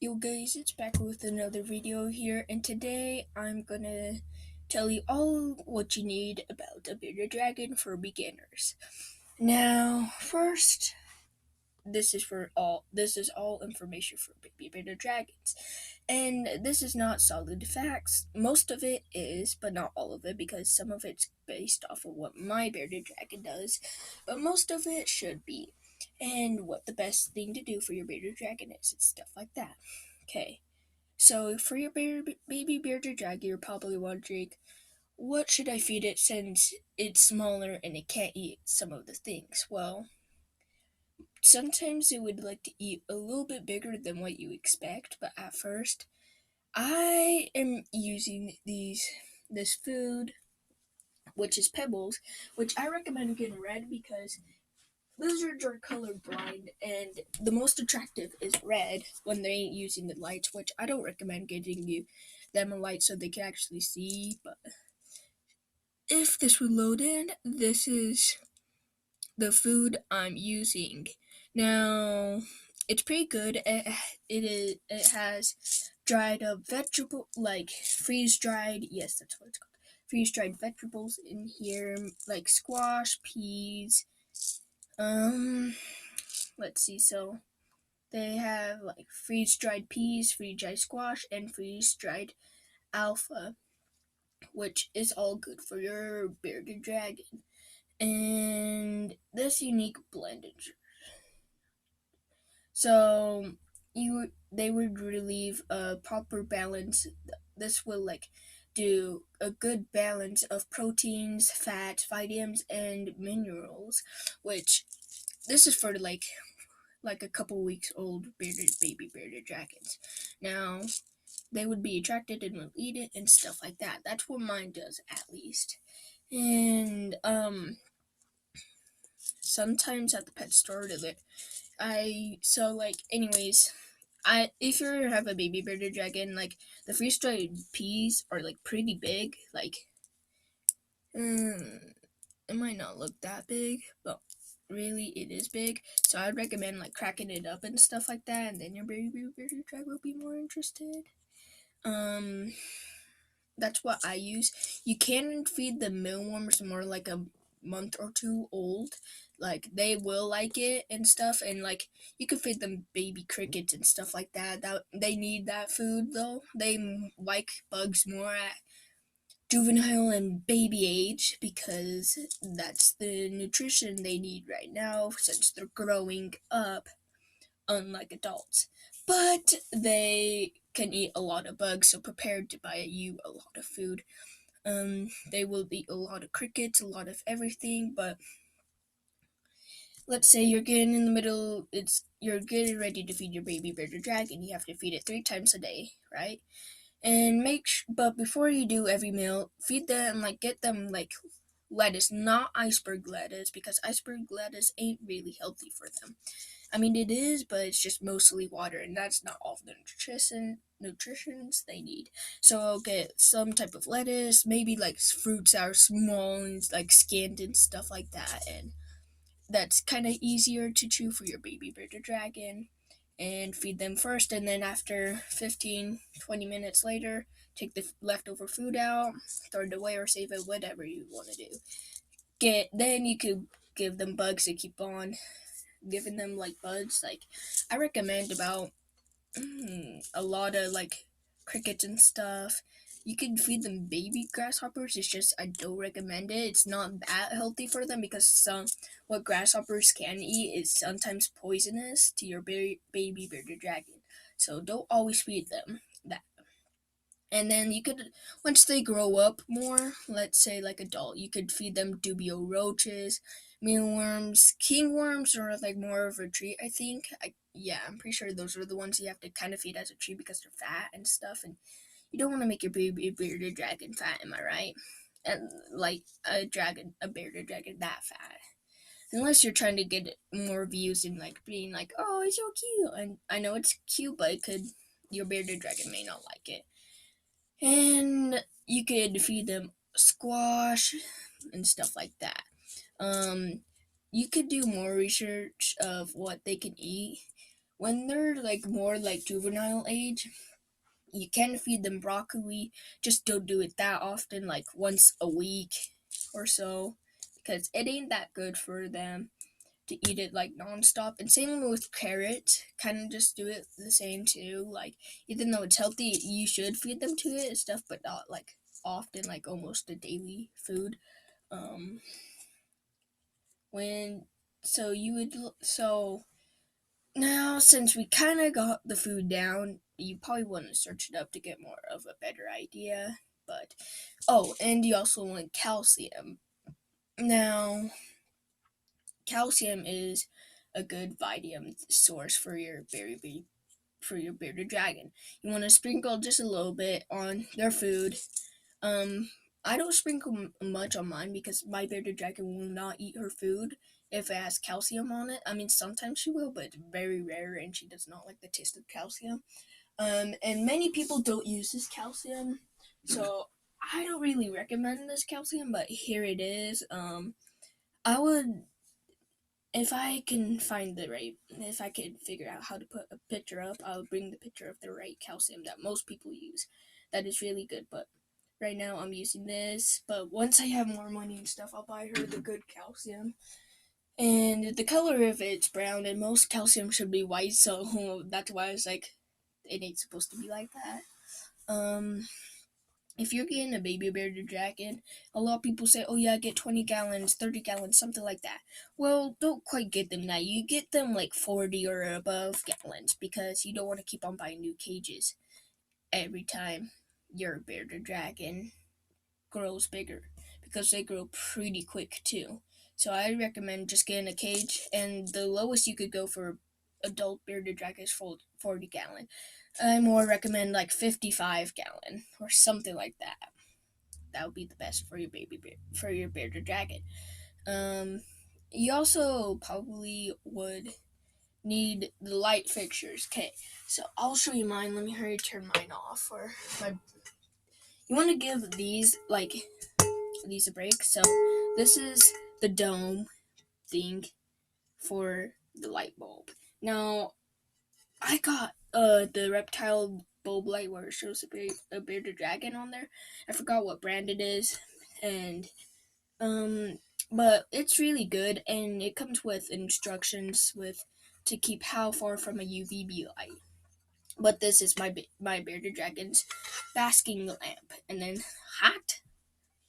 Yo guys, it's back with another video here, and today I'm gonna tell you all what you need about a bearded dragon for beginners. Now, first, this is all information for baby bearded dragons. And this is not solid facts. Most of it is, but not all of it, because some of it's based off of what my bearded dragon does, but most of it should be. And what the best thing to do for your bearded dragon is, and stuff like that. Okay. So for your baby bearded dragon, you're probably wondering, what should I feed it since it's smaller and it can't eat some of the things? Well, sometimes it would like to eat a little bit bigger than what you expect, but at first, I am using this food, which is pebbles, which I recommend getting red because lizards are colorblind, and the most attractive is red when they ain't using the lights, which I don't recommend getting them a light so they can actually see. But if this would load in, this is the food I'm using. Now, it's pretty good. It has dried up vegetable, like freeze dried. Yes, that's what it's called. Freeze dried vegetables in here, like squash, peas. Um, let's see. So they have like freeze dried peas, freeze dried squash, and freeze dried alpha, which is all good for your bearded dragon. And this unique blend. So they would relieve a proper balance. This will like do a good balance of proteins, fats, vitamins, and minerals, which this is for like a couple weeks old baby bearded dragons. Now they would be attracted and will eat it and stuff like that. That's what mine does, at least. And sometimes at the pet store, anyways, I if you have a baby bearded dragon, like the freeze dried peas are like pretty big. It might not look that big, but really it is big. So I'd recommend like cracking it up and stuff like that, and then your baby bearded dragon will be more interested. Um, that's what I use. You can feed the mealworms more like a month or two old. Like they will like it and stuff, and like you can feed them baby crickets and stuff like that. That they need that food though. They like bugs more at juvenile and baby age because that's the nutrition they need right now since they're growing up, unlike adults. But they can eat a lot of bugs, so prepare to buy you a lot of food. They will eat a lot of crickets, a lot of everything, but let's say you're getting in the middle, you're getting ready to feed your baby bearded dragon. You have to feed it 3 times a day, right? And but before you do every meal, feed them, like get them like lettuce, not iceberg lettuce, because iceberg lettuce ain't really healthy for them. I mean, it is, but it's just mostly water, and that's not all the nutritions they need. So I'll get some type of lettuce, maybe like fruits that are small and like skinned and stuff like that, and that's kind of easier to chew for your baby bearded dragon. And feed them first, and then after 15-20 minutes later, take the leftover food out, throw it away, or save it, whatever you want to do. Then you could give them bugs to keep on giving them like bugs. Like I recommend about a lot of like crickets and stuff. You can feed them baby grasshoppers. It's just I don't recommend it. It's not that healthy for them because what grasshoppers can eat is sometimes poisonous to your baby bearded dragon. So don't always feed them that. And then you could, once they grow up more, let's say like adult, you could feed them dubio roaches, mealworms, kingworms, or like more of a treat. Yeah, I'm pretty sure those are the ones you have to kind of feed as a treat because they're fat and stuff, and you don't want to make your baby bearded dragon fat. Am I right? And like a bearded dragon that fat. Unless you're trying to get more views and like being like, oh, it's so cute. And I know it's cute, but your bearded dragon may not like it. And you could feed them squash and stuff like that. Um, you could do more research of what they can eat. when they're like more like juvenile age, you can feed them broccoli. Just don't do it that often, like once a week or so, because it ain't that good for them to eat it like nonstop. And same with carrot, kind of just do it the same too. Like even though it's healthy, you should feed them to it and stuff, but not like often, like almost a daily food. Um, when so you would so now since we kind of got the food down, you probably want to search it up to get more of a better idea. But oh, and you also want calcium. Now calcium is a good vitamin source for your bearded dragon. You want to sprinkle just a little bit on their food. Um, I don't sprinkle much on mine because my bearded dragon will not eat her food if it has calcium on it. I mean, sometimes she will, but it's very rare, and she does not like the taste of calcium. And many people don't use this calcium, so I don't really recommend this calcium. But here it is. I would if I can find the right, if I could figure out how to put a picture up, I'll bring the picture of the right calcium that most people use. That is really good, but right now I'm using this. But once I have more money and stuff, I'll buy her the good calcium. And the color of it's brown, and most calcium should be white, so that's why I was like, it ain't supposed to be like that. Um, if you're getting a baby bearded dragon, a lot of people say, oh yeah, get 20 gallons, 30 gallons, something like that. Well, don't quite get them that. You get them like 40 or above gallons because you don't want to keep on buying new cages every time your bearded dragon grows bigger because they grow pretty quick too. So I recommend just getting a cage, and the lowest you could go for adult bearded dragon is 40 gallon. I more recommend like 55 gallon or something like that. That would be the best for your for your bearded dragon. Um, you also probably would need the light fixtures. Okay, so I'll show you mine. Let me hurry turn mine off. Or my, you want to give these a break. So this is the dome thing for the light bulb. Now I got the reptile bulb light where it shows a bearded dragon on there. I forgot what brand it is, and um, but it's really good, and it comes with instructions with to keep how far from a UVB light. But this is my bearded dragon's basking lamp, and then hot.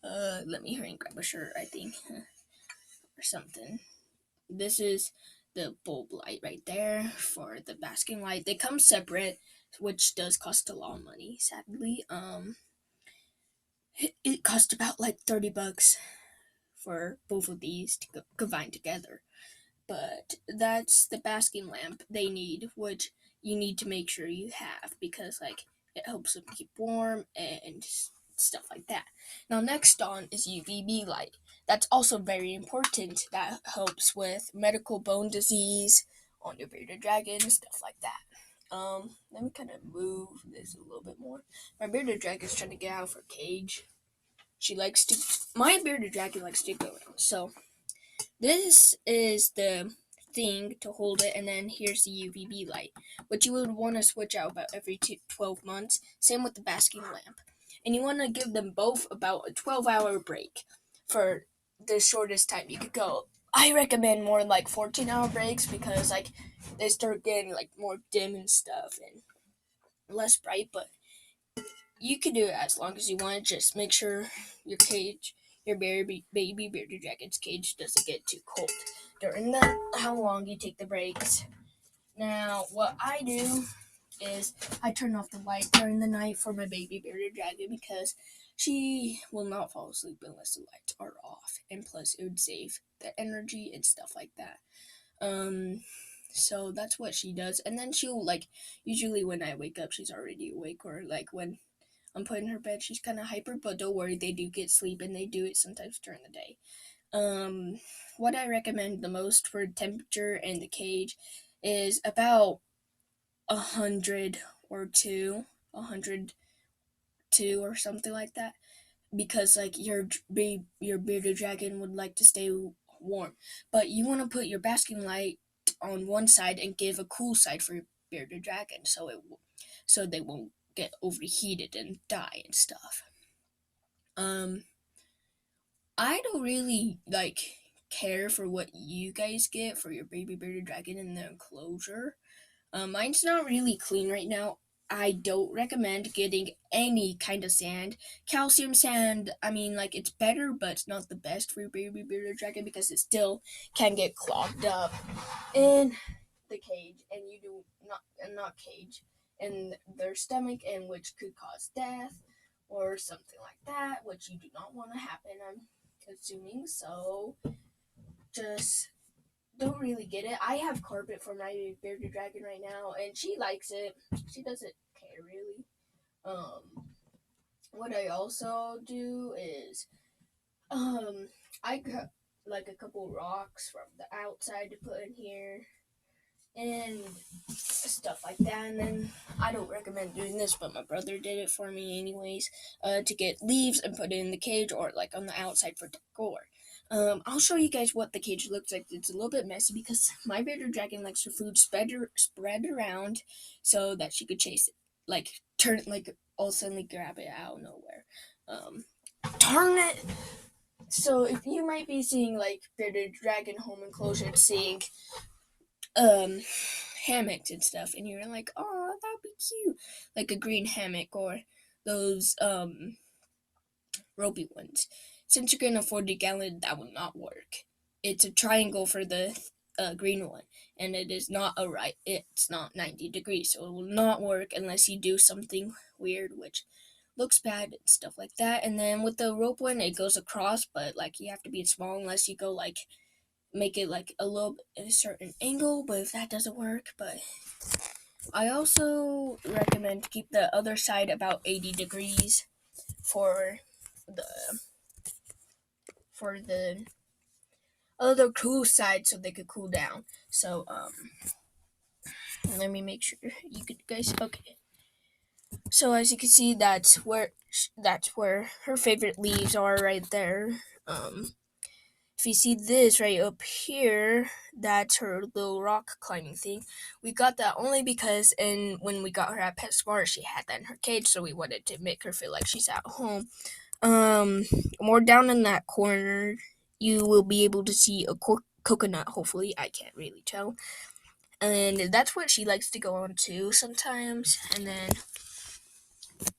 Let me hurry and grab a shirt. I think or something. This is the bulb light right there for the basking light. They come separate, which does cost a lot of money. Sadly, it cost about like $30 for both of these to combine together. But that's the basking lamp they need, which you need to make sure you have because like it helps them keep warm and stuff like that. Now next on is UVB light. That's also very important. That helps with medical bone disease on your bearded dragon, stuff like that. Let me kind of move this a little bit more. My bearded dragon's trying to get out of her cage. She likes to. My bearded dragon likes to go around. So this is the thing to hold it, and then here's the UVB light, which you would want to switch out about every 12 months. Same with the basking lamp. And you want to give them both about a 12-hour break for the shortest time you could go. I recommend more like 14-hour breaks because like they start getting like more dim and stuff and less bright, but you can do it as long as you want. Just make sure your cage, your baby bearded dragon's cage, doesn't get too cold during the how long you take the breaks. Now, what I do is I turn off the light during the night for my baby bearded dragon because she will not fall asleep unless the lights are off, and plus it would save the energy and stuff like that. Um, so that's what she does, and then she'll like usually when I wake up, she's already awake, or like when I'm putting her bed. She's kind of hyper, but don't worry, they do get sleep and they do it sometimes during the day. What I recommend the most for temperature and the cage is about 100 or two, 102 or something like that, because like your bearded dragon would like to stay warm, but you want to put your basking light on one side and give a cool side for your bearded dragon, so they won't get overheated and die and stuff. Um, I don't really care for what you guys get for your baby bearded dragon in the enclosure. Mine's not really clean right now. I don't recommend getting any kind of sand. Calcium sand, I mean, it's better, but it's not the best for your baby bearded dragon because it still can get clogged up in the cage, and you do not cage, in their stomach, and which could cause death or something like that, which you do not want to happen. I'm assuming so. Just don't really get it. I have carpet for my bearded dragon right now, and she likes it. She doesn't care really. What I also do is, I got a couple rocks from the outside to put in here, and stuff like that. And then I don't recommend doing this, but my brother did it for me anyways. To get leaves and put it in the cage or on the outside for decor. I'll show you guys what the cage looks like. It's a little bit messy because my bearded dragon likes her food spread around so that she could chase it, turn it, all suddenly grab it out of nowhere. Darn it! So if you might be seeing bearded dragon home enclosure, seeing hammocks and stuff, and you're like, oh, that'd be cute, like a green hammock or those ropey ones. Since you're gonna afford a gallon, that will not work. It's a triangle for the green one, and it is not it's not 90 degrees, so it will not work unless you do something weird, which looks bad and stuff like that. And then with the rope one, it goes across, but you have to be small unless you go make it a certain angle, but if that doesn't work. But I also recommend to keep the other side about 80 degrees for the other cool side so they could cool down. So let me make sure you guys okay. So as you can see, that's where her favorite leaves are, right there. If you see this right up here, that's her little rock climbing thing. We got that only because when we got her at PetSmart, she had that in her cage, so we wanted to make her feel like she's at home. More down in that corner, you will be able to see a coconut, hopefully. I can't really tell. And that's what she likes to go on to sometimes. And then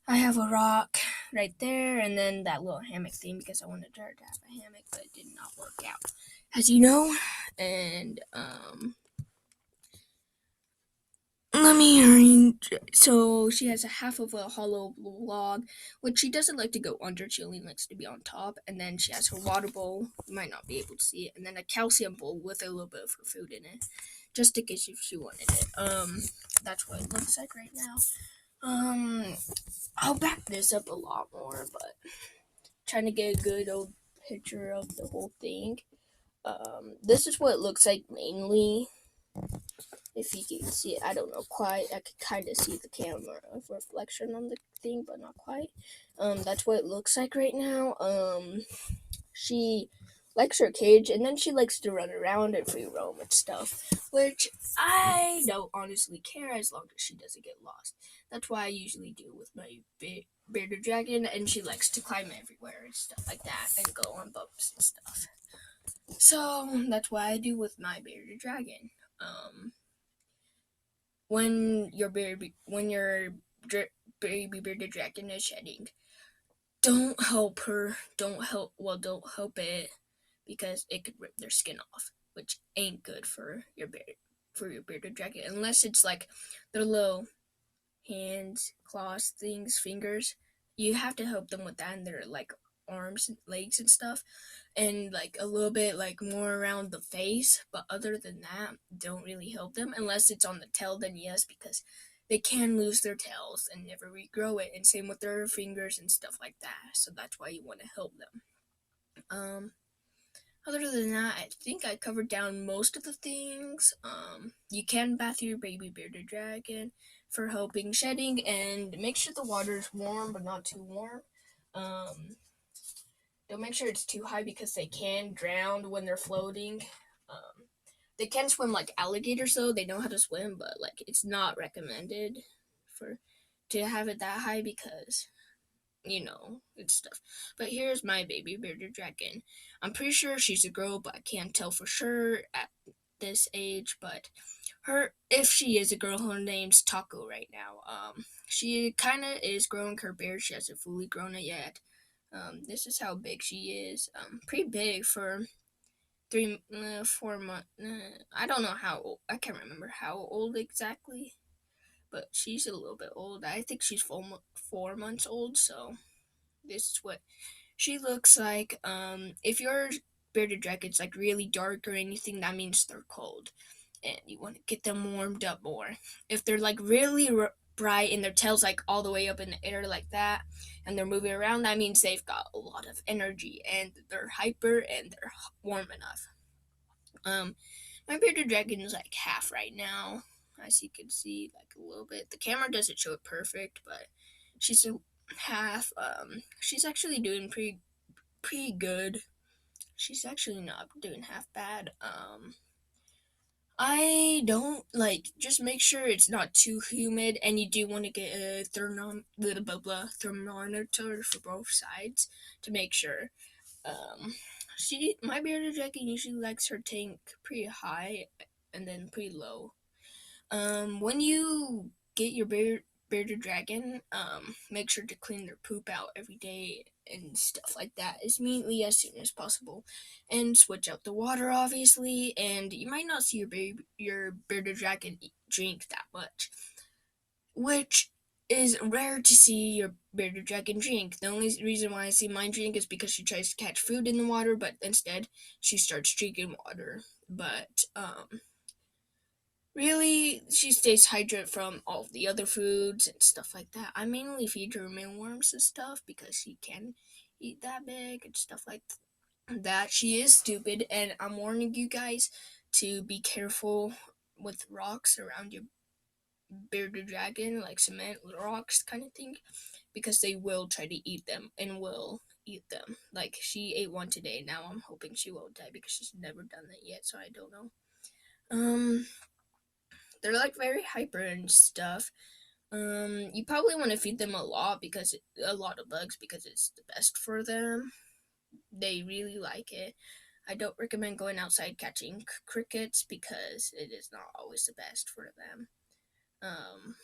I have a rock right there, and then that little hammock thing because I wanted her to have a hammock, but it did not work out, as you know. And let me arrange. So she has a half of a hollow log, which she doesn't like to go under. She only likes to be on top. And then she has her water bowl. You might not be able to see it. And then a calcium bowl with a little bit of her food in it, just in case if she wanted it. That's what it looks like right now. I'll back this up a lot more, but trying to get a good old picture of the whole thing. This is what it looks like mainly. If you can see it, I don't know quite. I could kind of see the camera of reflection on the thing, but not quite. That's what it looks like right now. She likes her cage, and then she likes to run around and free roam and stuff, which I don't honestly care as long as she doesn't get lost. That's why I usually do with my bearded dragon, and she likes to climb everywhere and stuff like that, and go on bumps and stuff. So that's why I do with my bearded dragon. When your baby bearded dragon is shedding, don't help it because it could rip their skin off, which ain't good for your bearded dragon, unless it's their little hands, claws, things, fingers. You have to help them with that, and their arms and legs and stuff, and a little bit more around the face. But other than that, don't really help them unless it's on the tail. Then yes, because they can lose their tails and never regrow it, and same with their fingers and stuff like that. So that's why you want to help them. Other than that, I think I covered down most of the things. You can bath your baby bearded dragon for helping shedding, and make sure the water is warm but not too warm. Don't make sure it's too high because they can drown when they're floating. They can swim like alligators, though. They know how to swim, but like it's not recommended for to have it that high because it's stuff. But here's my baby bearded dragon. I'm pretty sure she's a girl, but I can't tell for sure at this age. But if she is a girl, her name's Taco right now. She kind of is growing her beard. She hasn't fully grown it yet. This is how big she is. Pretty big for 4 months. I don't know how old. I can't remember how old exactly, but she's a little bit old. I think she's 4 months old. So this is what she looks like. If your bearded dragon's like really dark or anything, that means they're cold, and you want to get them warmed up more. If they're like really bright and their tail's like all the way up in the air like that, and they're moving around, that means they've got a lot of energy and they're hyper and they're warm enough. Um, my bearded dragon is like half right now, as you can see, like a little bit. The camera doesn't show it perfect, but she's a half. She's actually doing pretty good. She's actually not doing half bad. I don't like just make sure it's not too humid, and you do want to get a thermometer for both sides to make sure. Um, my bearded dragon usually likes her tank pretty high and then pretty low. When you get your bearded dragon, make sure to clean their poop out every day and stuff like that as immediately as soon as possible, and switch out the water, obviously. And you might not see your bearded dragon drink that much, which is rare to see your bearded dragon drink. The only reason why I see mine drink is because she tries to catch food in the water, but instead she starts drinking water. But really, she stays hydrated from all of the other foods and stuff like that. I mainly feed her mealworms and stuff because she can eat that big and stuff like that. She is stupid, and I'm warning you guys to be careful with rocks around your bearded dragon, like cement rocks kind of thing, because they will try to eat them and will eat them. Like she ate one today. Now I'm hoping she won't die because she's never done that yet, so I don't know. Um, they're like very hyper and stuff. You probably want to feed them a lot of bugs because it's the best for them. They really like it. I don't recommend going outside catching crickets because it is not always the best for them. Um,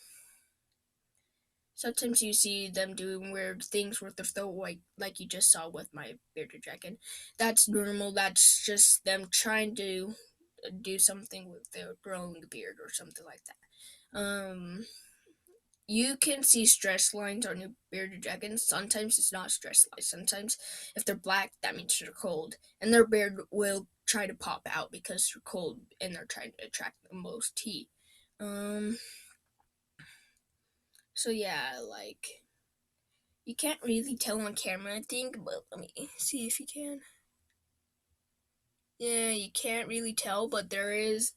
Sometimes you see them doing weird things with their throat, like you just saw with my bearded dragon. That's normal. That's just them trying to do something with their growing beard or something like that. You can see stress lines on your bearded dragons. Sometimes it's not stress lines. Sometimes if they're black, that means they're cold, and their beard will try to pop out because they're cold and they're trying to attract the most heat. Um. So yeah, like you can't really tell on camera, I think, but let me see if you can. Yeah, you can't really tell, but there is.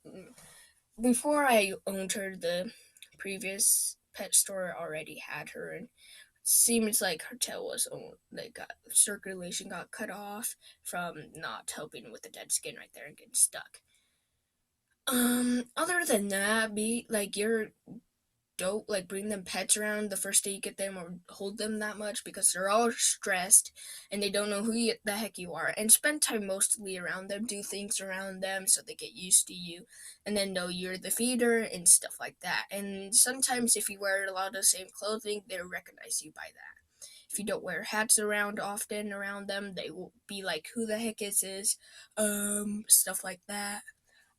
Before I owned her, the previous pet store already had her, and seems like her tail was like got circulation got cut off from not helping with the dead skin right there and getting stuck. Other than that, be like your don't like bring them pets around the first day you get them or hold them that much because they're all stressed and they don't know the heck you are, and spend time mostly around them, do things around them so they get used to you and then know you're the feeder and stuff like that. And sometimes if you wear a lot of the same clothing, they'll recognize you by that. If you don't wear hats around often around them, they will be like, who the heck is this? Stuff like that.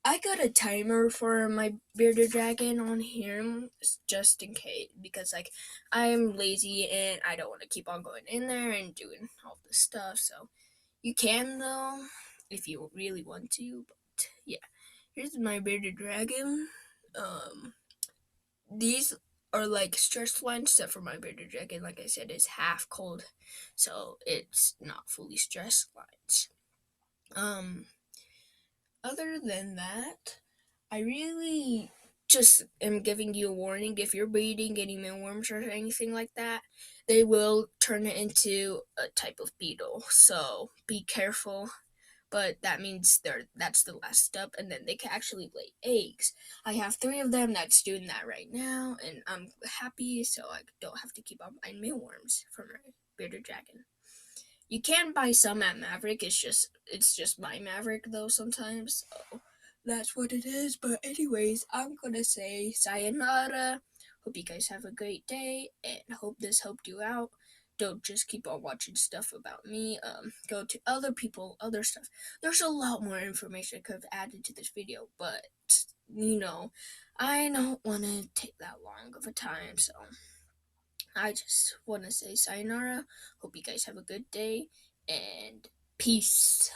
I got a timer for my bearded dragon on here just in case because like I'm lazy and I don't want to keep on going in there and doing all this stuff. So you can though if you really want to. But yeah, here's my bearded dragon. Um, these are like stress lines, except for my bearded dragon. Like I said, is half cold, so it's not fully stress lines. Um, Other than that, I really just am giving you a warning. If you're breeding any mealworms or anything like that, they will turn it into a type of beetle. So be careful but that means that's the last step, and then they can actually lay eggs. I have 3 of them that's doing that right now, and I'm happy, so I don't have to keep on buying mealworms for my bearded dragon. You can buy some at Maverick. It's just my Maverick though sometimes. So that's what it is. But anyways, I'm gonna say sayonara. Hope you guys have a great day, and hope this helped you out. Don't just keep on watching stuff about me. Go to other people, other stuff. There's a lot more information I could have added to this video, but you know, I don't want to take that long of a time, so I just want to say sayonara. Hope you guys have a good day and peace.